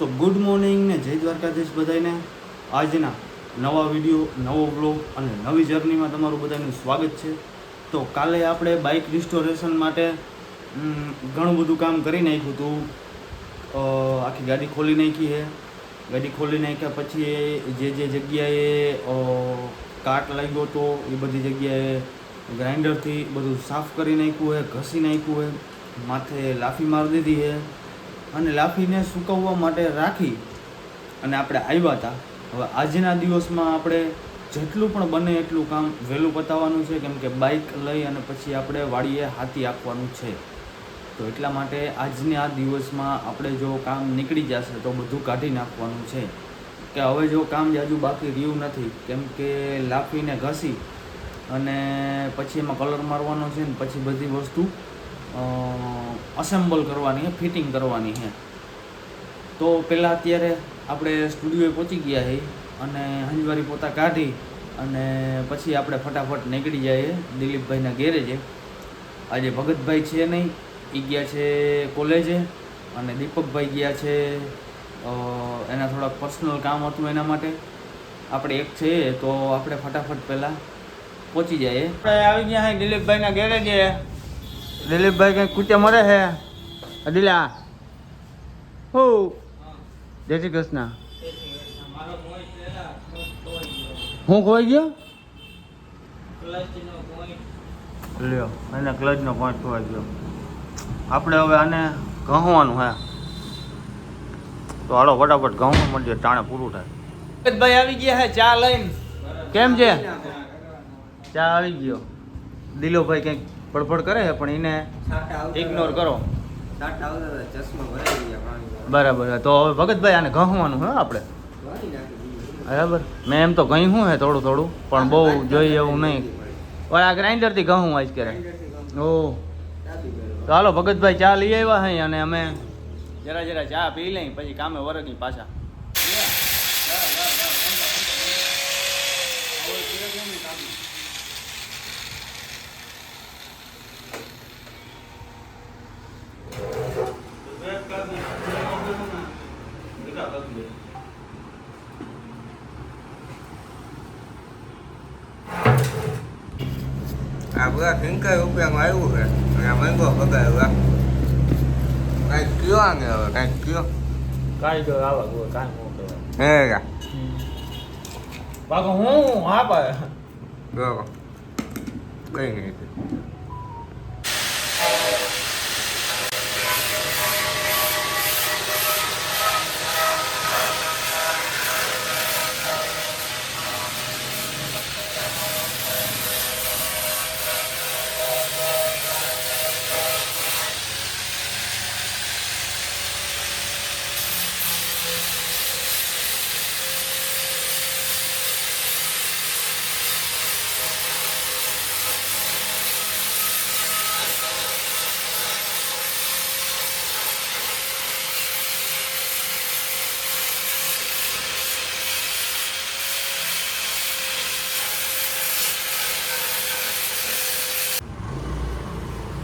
તો good morning ને જય દ્વારકાધીશ બધાને. આજના નવા વિડીયો, નવો વ્લોગ અને નવી જર્નીમાં તમારું બધાનું સ્વાગત છે. તો કાલે આપણે બાઇક રિસ્ટોરેશન માટે ઘણું બધું કામ કરી નાખ્યું હતું. આખી ગાડી ખોલી નાખી છે. ગાડી ખોલી નાખ્યા પછી જે જગ્યાએ કાટ લાગ્યો હતો એ બધી જગ્યાએ ગ્રાઇન્ડરથી બધું સાફ કરી નાખ્યું છે, ઘસી નાખ્યું છે, માથે લાફી મારી દીધી છે અને લાફીને સૂકવવા માટે રાખી અને આપણે આવ્યા હતા. હવે આજના દિવસમાં આપણે જેટલું પણ બને એટલું કામ વહેલું પતાવવાનું છે, કેમ કે બાઇક લઈ અને પછી આપણે વાડીએ હાથી આપવાનું છે. તો એટલા માટે આજના દિવસમાં આપણે જો કામ નીકળી જશે તો બધું કાઢી નાખવાનું છે, કે હવે જો કામ જાજુ બાકી રહ્યું નથી, કેમ કે લાફીને ઘસી અને પછી એમાં કલર મારવાનો છે ને પછી બધી વસ્તુ અસેમ્બલ કરવાની છે, ફિટિંગ કરવાની છે. તો પહેલાં અત્યારે આપણે સ્ટુડિયોએ પહોંચી ગયા છીએ અને હંજવારી પોતા કાઢી અને પછી આપણે ફટાફટ નીકળી જઈએ દિલીપભાઈના ગેરેજે. આજે ભગતભાઈ છે નહીં, એ ગયા છે કોલેજે અને દીપકભાઈ ગયા છે એના થોડાક પર્સનલ કામ હતું એના માટે. આપણે એક છે તો આપણે ફટાફટ પહેલાં પહોંચી જઈએ. આપણે આવી ગયા છીએ દિલીપભાઈના ગેરેજે. દિલીપભાઈ કંઈક કૂચે મરે છે. અદિલા હો જય શ્રી કૃષ્ણ. હું ખોઈ ગયો લ્યો, એને ક્લચનો પોઈન્ટ ખોવાઈ ગયો. આપણે હવે આને ઘઉંવાનું હે તો હાલો ફટાફટ ઘઉં મળીએ, ટાણે પૂરું થાય. ભાઈ આવી ગયા હે ચા લઈને. કેમ છે? ચા આવી ગયો. દિલોભાઈ કંઈક ફડફડ કરે છે પણ એને ઇગ્નોર કરો. બરાબર. તો હવે ભગતભાઈ આને ઘઉંવાનું હે આપણે. બરાબર. મેં એમ તો ઘઉં હે થોડું થોડું, પણ બહુ જોઈએ એવું નહીં. હવે આ ગ્રાઇન્ડરથી ઘઉં આજ કરે. ઓ તો હાલો ભગતભાઈ ચા લઈ આવ્યા હે અને અમે જરા ચા પી લઈ પછી કામે વરગી પાછા. આ બધા સિંકાઈ રૂપિયામાં આવ્યું છે અને આ મહેંગો પગાર. કાંઈક કયો ને હવે કાંઈક કયો કાંઈ જો આવા ગયો કાંઈ હું કહેવાય હે કા બાકી હું હા પાય બરાબર કઈ નહીં.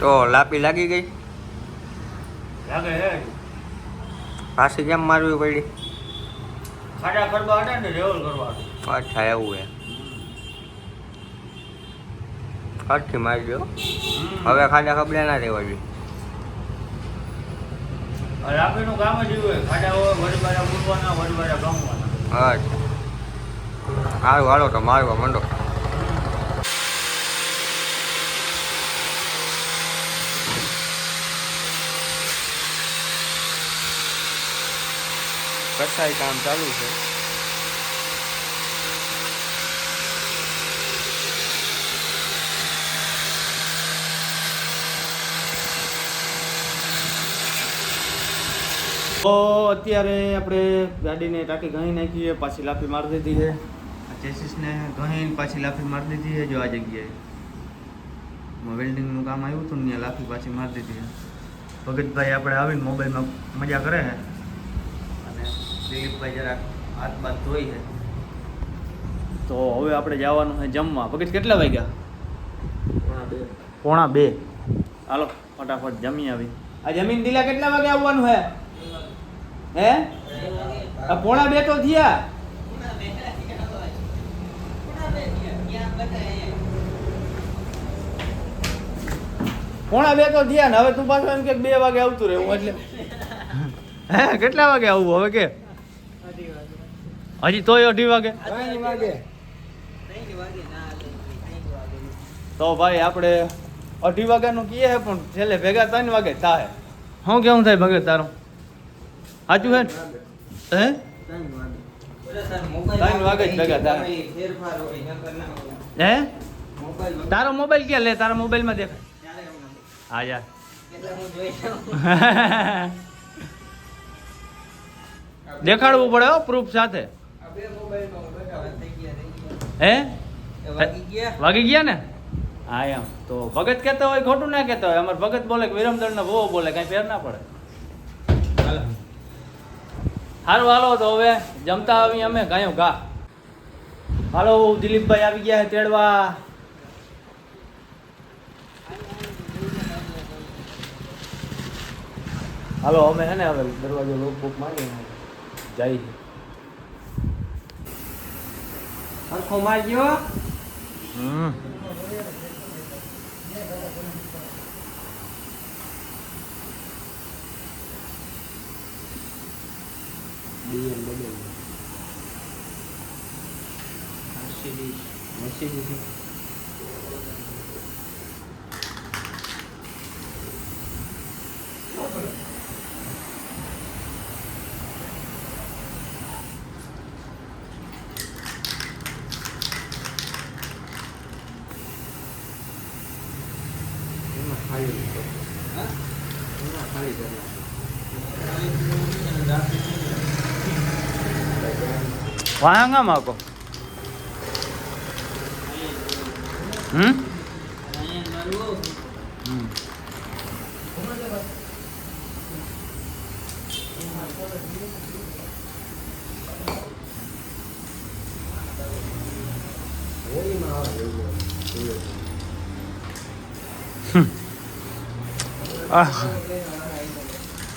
તો લાપી લાગી ગઈ લાગે હે. પાછી કેમ મારવી પડી? ખાડા કરવા હતા ને રેવલ કરવા. અચ્છા એવું હે. ખર્ચથી મારી દો. હવે ખાડા ખબડે ના રહેવા જોઈએ. રાપીનું કામ જ એવું હોય, ખાડા હોય વડબારા મૂકવાના, વડબારા ગમવાના. અચ્છા સારું હાલો તો મારવા માંડો. કસાઈ કામ ચાલુ છે. તો અત્યારે આપણે ગાડીને ટાંકી ઘણી નાખી છે, પાછી લાફી મારી દીધી છે. ચેસીસને ઘણી પાછી લાફી મારી દીધી છે. જો આ જગ્યાએ વેલ્ડિંગનું કામ આવ્યું હતું ને ત્યાં લાફી પાછી મારી દીધી છે. ભગતભાઈ આપણે આવીને મોબાઈલમાં મજા કરે છે અને દિલીપભાઈ જરાક હાથ બાથ ધોઈ છે. તો હવે આપણે જવાનું છે જમવા. ભગત કેટલા વાગ્યા? 1:45. હાલો ફટાફટ જમી આવી. આ જમીન દિલા કેટલા વાગે આવવાનું હે? હે આ પોણા 2 તો થયા. પોણા 2 તો થયા ને હવે તું પાછો એમ કે 2 વાગે આવતું રહેવું એટલે હે કેટલા વાગે આવવું હવે કે હજી તોય 2:30 વાગે તો ભાઈ આપણે 2:30 વાગ્યાનું કીએ હે પણ છેલ્લે ભેગા 3 વાગે થાય. શું કેવું થાય ભગત તારું? સાચું હે હે 3 વાગે જ ભેગા થાય. હે તારો મોબાઈલ ક્યાં લે? તારા મોબાઈલમાં દેખાય. હા યાર દેખાડવું પડે હો પ્રૂફ સાથે. હે વાગી ગયા ને? હા એમ તો ભગત કહેતો હોય ખોટું ના કહેતો હોય. અમારે ભગત બોલે કે વિરમદળ ને બહુ બોલે કઈ ફેર ના પડે. સારું હાલો તો હવે જમતા આવી અમે ગાયો ઘા. હાલો દિલીપભાઈ આવી ગયા છે તેડવા. હાલો અમે હે ને હવે દરવાજો લોક બુક મારી જાય છે. હરખો મારજો. વાંગા માકો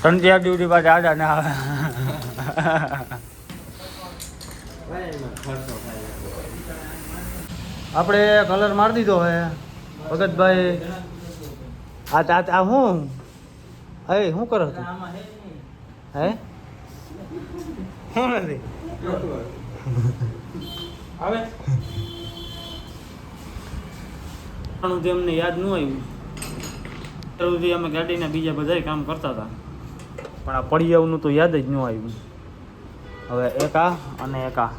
સંધ્યા ડ્યુટી પાછા આડા ના આવે. આપણે કલર મારી દીધો હવે ભગતભાઈ. આ હું હે શું કરો તું? હે શું નથી આવે એમને યાદ ન આવ્યું. અમે ગાડીના બીજા બધા કામ કરતા હતા પણ આ પડિયાવનું તો યાદ જ ન આવ્યું. હવે એક આ અને એક આ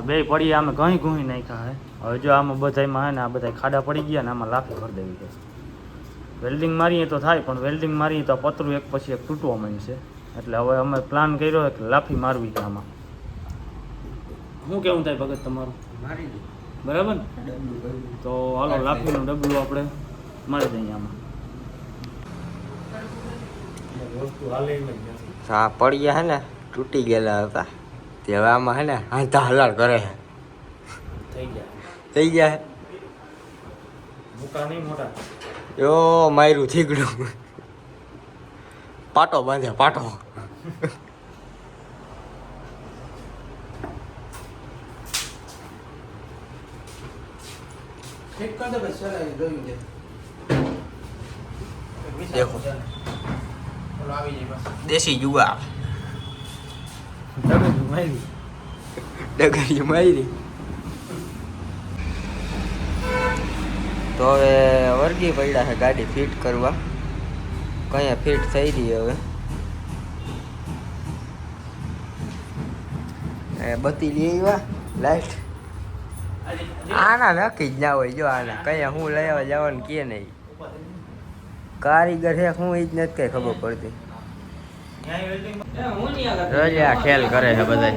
બે પડિયા અમે ઘણી નાખ્યા હે. હવે જો આમાં બધામાં હે ને આ બધા ખાડા પડી ગયા ને આમાં લાફી ભરી દેવી છે. વેલ્ડિંગ મારીએ તો થાય પણ વેલ્ડિંગ મારીએ તો પતરું એક પછી એક તૂટવા માંડશે. એટલે હવે અમે પ્લાન કર્યો કે લાફી મારવી છે આમાં. શું કેવું થાય ભગત તમારું? બરાબર ને? તો હાલો લાફીનું ડબલું આપણે મારી દઈએ આમાં. હા પડ્યા હે ને તૂટી ગયેલા હતા તે હવે આમાં હે ને હાથા હલાલ કરે છે. થઈ ગયા હે મુકા નહીં મોટા. યો માર્યું થીગડું પાટો બાંધે પાટો. દેખો દેશી જુગાર ડગરી મારી. તો હવે વર્ગી પડ્યા છે ગાડી ફિટ કરવા. કયા ફિટ થઈ રહી હવે. બત્તી લઈ આવ્યા લાઈટ. આના નક્કી જ ના હોય. જો આના કયા હું લઈ આવવા જવાનું કે નહીં. કારીગર છે હું એ જ નથી કઈ ખબર પડતી. રોજ આ ખેલ કરે છે બધા.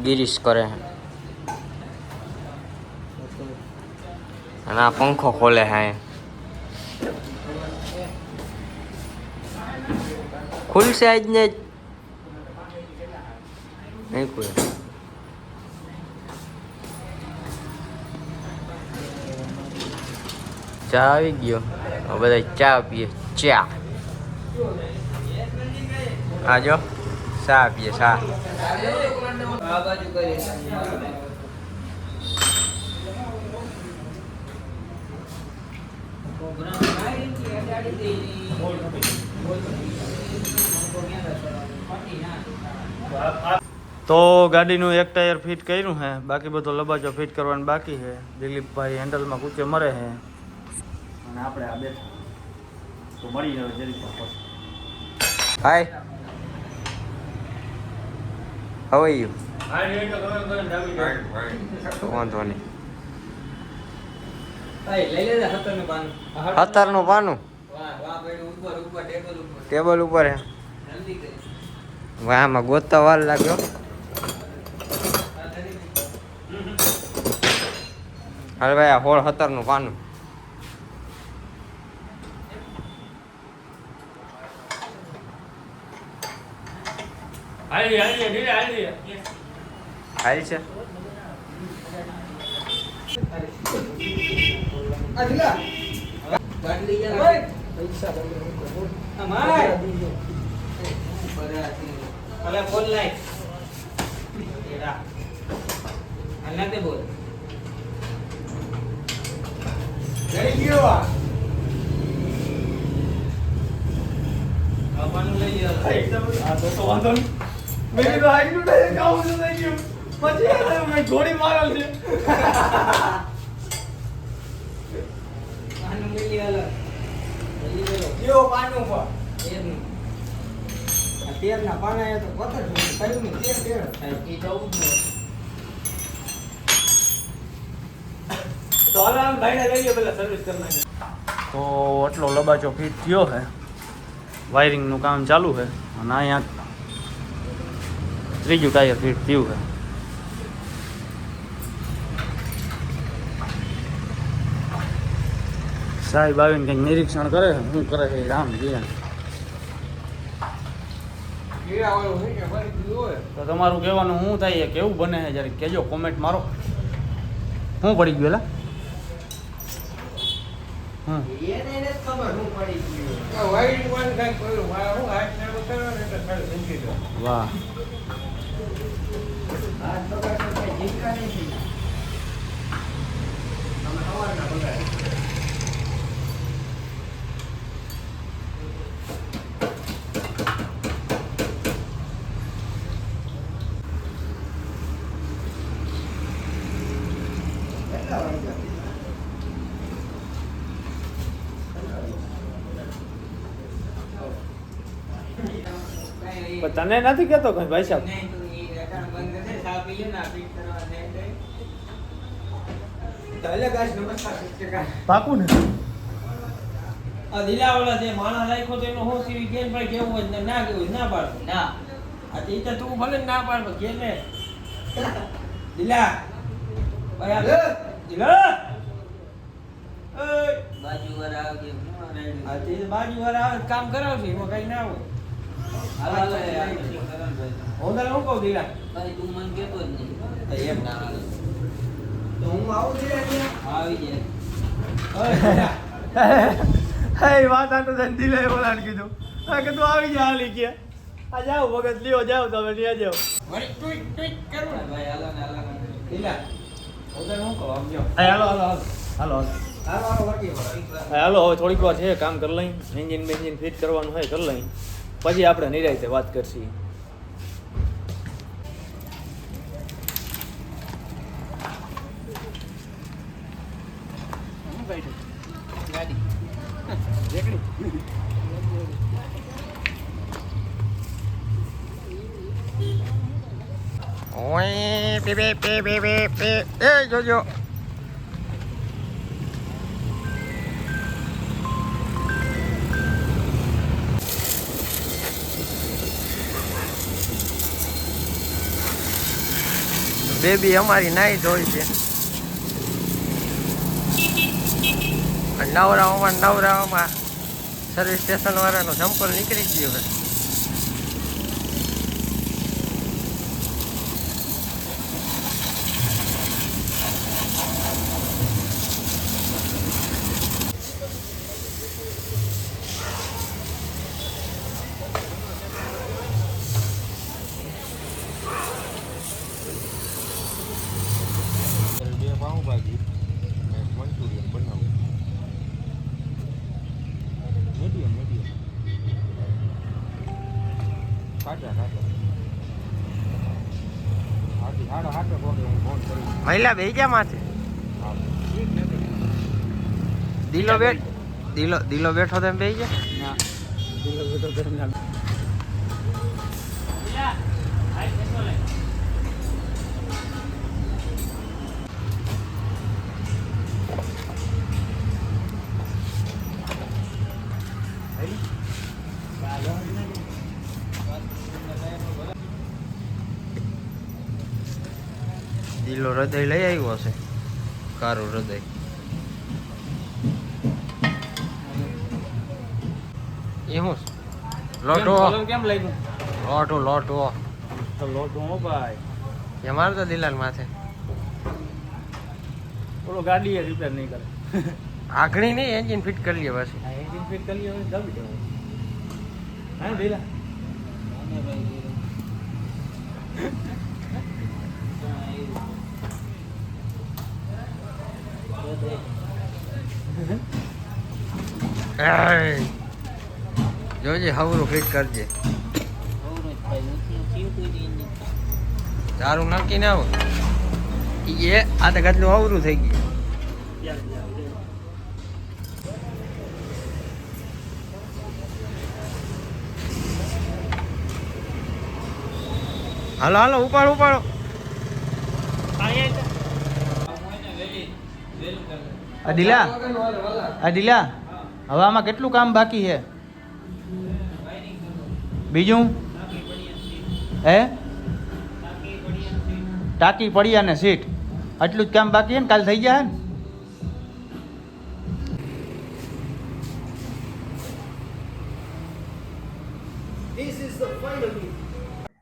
ગિરીશ કરે છે અને આ પંખો ખોલે છે. ખુલશે આજ ને જ નહીં ખુલે. ચા આવી ગયો. હવે બધા ચા પીએ. ચા આ જો ચા પીએ. ચા તો ગાડીનું એક ટાયર ફિટ કર્યું છે, બાકી બધો લબાજો ફિટ કરવાનું બાકી છે. દિલીપભાઈ હેન્ડલમાં કૂચે મરે છે અને આપણે આ બેઠા. તો મળી જાય જરીક પછી. હાય, હાઉ આર યુ? વાંધો નહીં. 17 નું પાનું ટેબલ ઉપર હે. વાહ, આમાં ગોતતા વાર લાગ્યો. હાલ ભાઈ, આ 17 નું પાનું. હાલ છે. ઘોડી મારેલ છે. તો આટલો લબાચો ફિટ થયો છે. વાયરિંગનું કામ ચાલુ છે અને અહીંયા ત્રીજું ટાયર ફિટ થયું છે. સાહેબ આવીને કંઈક નિરીક્ષણ કરે છે. શું કરે છે રામ જીયા. તો તમારું કહેવાનું શું થાય, કેવું બને છે જરીક કહેજો, કોમેન્ટ મારો. શું પડી ગયું એલા? વાહ, તને નથી કેતો કઈ ભાઈ સાહેબ? પાકું ને આ દિલાવાળા જે માણસ રાખ્યો તો એનો હું સીવી કેમ ભાઈ કેવું હોય ને ના કેવું ના પાડ ના. આ તે તો તું ભલે ના પાડ કે ને દિલા ભાઈ આ દિલા એ બાજુ વાળા આવજે. આ તે બાજુ વાળા આવે કામ કરાવશે એમાં કઈ ના હોય. હાલો ઓદર હું કહું દિલા ભાઈ તું મન કેતો જ નહીં એમ ના હાલે તો હું આવું દિલા આવી જાય. હે વાત આટો તને દિલે બોલાણ કીધું. હા કે તું આવી જા હાલી ગયા. આ જાઓ વખત લ્યો, જાઓ તમે લ્યા જાઓ. વળી ટ્વીટ ટ્વીટ કરું ને ભાઈ હાલો ને હાલો દિલા ઓદર હું કહું આમ જો. હાલો હાલો હાલો હાલો હાલો વળી હાલો હવે થોડીક વાર છે કામ કરી લઈ. એન્જિન બેન્જિન ફિટ કરવાનું હોય કરી લઈ, પછી આપણે નિરાંતે વાત કરશી. ઓય બે બે બે બે બે બે એ જોજો. બેબી અમારી નાઈ ધોઈ છે. નવરાઓમાં સર્વિસ સ્ટેશન વાળાનો ચંપલ નીકળી ગયો છે. મહિલા બે ગયા માથે દિલો બેઠો તેમ બે ગયા દિલો હૃદય લઈ આવ્યો હશે કારું હૃદય એ હું લોટો કેમ લાગ્યું લોટો તો લોટ હો ભાઈ એ મારે તો દિલાલ માથે ઓલો ગાડી એ રિપેર નહીં કરે આઘણી નહીં એન્જિન ફિટ કરી લે પછી એન્જિન ફિટ કરી હવે દબી દેવો હા ભેલા જોજે હવરું ફિટ કરજે તારું નક્કી ના હોય એ આ તો કેટલું હવરું થઈ ગયું હાલો ઉપાડો અડીલા હવે આમાં કેટલું કામ બાકી છે બીજું હે ટાંકી પડિયા ને સીટ આટલું જ કામ બાકી છે ને કાલ થઈ જાય ને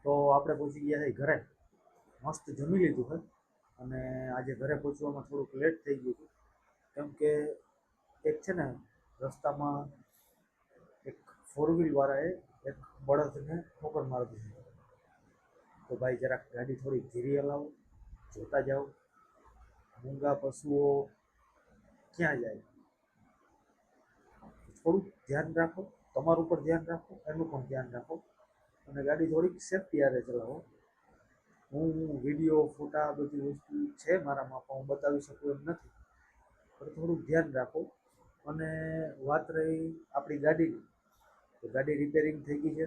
તો આપણે પહોંચી ગયા છે ઘરે મસ્ત જમી લીધું છે અને આજે ઘરે પહોંચવામાં થોડુંક લેટ થઈ ગયું હતું કેમ કે એક છે ને રસ્તામાં એક 4 વ્હીલ વાળાએ એક બળદને ઠોકર મારી દીધી તો ભાઈ જરાક ગાડી થોડી ધીરી હલાવો જોતા જાઓ મૂંગા પશુઓ ક્યાં જાય થોડુંક ધ્યાન રાખો તમારું ઉપર ધ્યાન રાખો એનું પણ ધ્યાન રાખો અને ગાડી થોડીક સેફટી આરે ચલાવો હું વિડીયો ફોટા બધી વસ્તુ છે મારામાં પણ હું બતાવી શકું એમ નથી પણ થોડુંક ધ્યાન રાખો અને વાત રહી આપણી ગાડીની તો ગાડી રિપેરિંગ થઈ ગઈ છે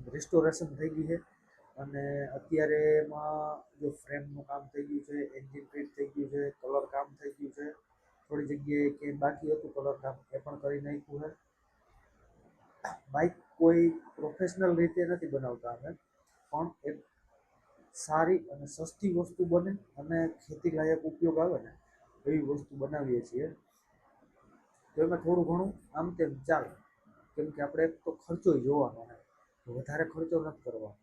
રિસ્ટોરેશન થઈ ગઈ છે અને અત્યારે એમાં જો ફ્રેમનું કામ થઈ ગયું છે એન્જિન ફિટ થઈ ગયું છે કલર કામ થઈ ગયું છે થોડી જગ્યાએ ક્યાંય બાકી હતું કલર કામ એ પણ કરી નાખ્યું છે બાઇક કોઈ પ્રોફેશનલ રીતે નથી બનાવતા અમે પણ એક સારી અને સસ્તી વસ્તુ બને અને ખેતી લાયક ઉપયોગ આવે ને એવી વસ્તુ બનાવીએ છીએ તો એમાં થોડું ઘણું આમ તેમ ચાલે કેમ કે આપણે એક તો ખર્ચો જોવાનો ને વધારે ખર્ચો નથી કરવાનો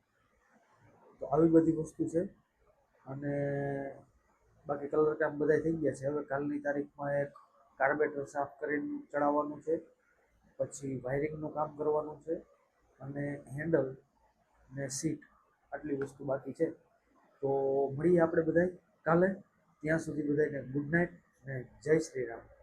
તો આવી બધી વસ્તુ છે અને બાકી કલર કામ બધા થઈ ગયા છે હવે કાલની તારીખમાં એક કાર્બેટર સાફ કરીને ચડાવવાનું છે પછી વાયરિંગનું કામ કરવાનું છે અને હેન્ડલ ને સીટ આટલી વસ્તુ બાકી છે તો મળીએ આપણે બધાય કાલે ત્યાં સુધી બધાને ગુડ નાઇટ ને જય શ્રી રામ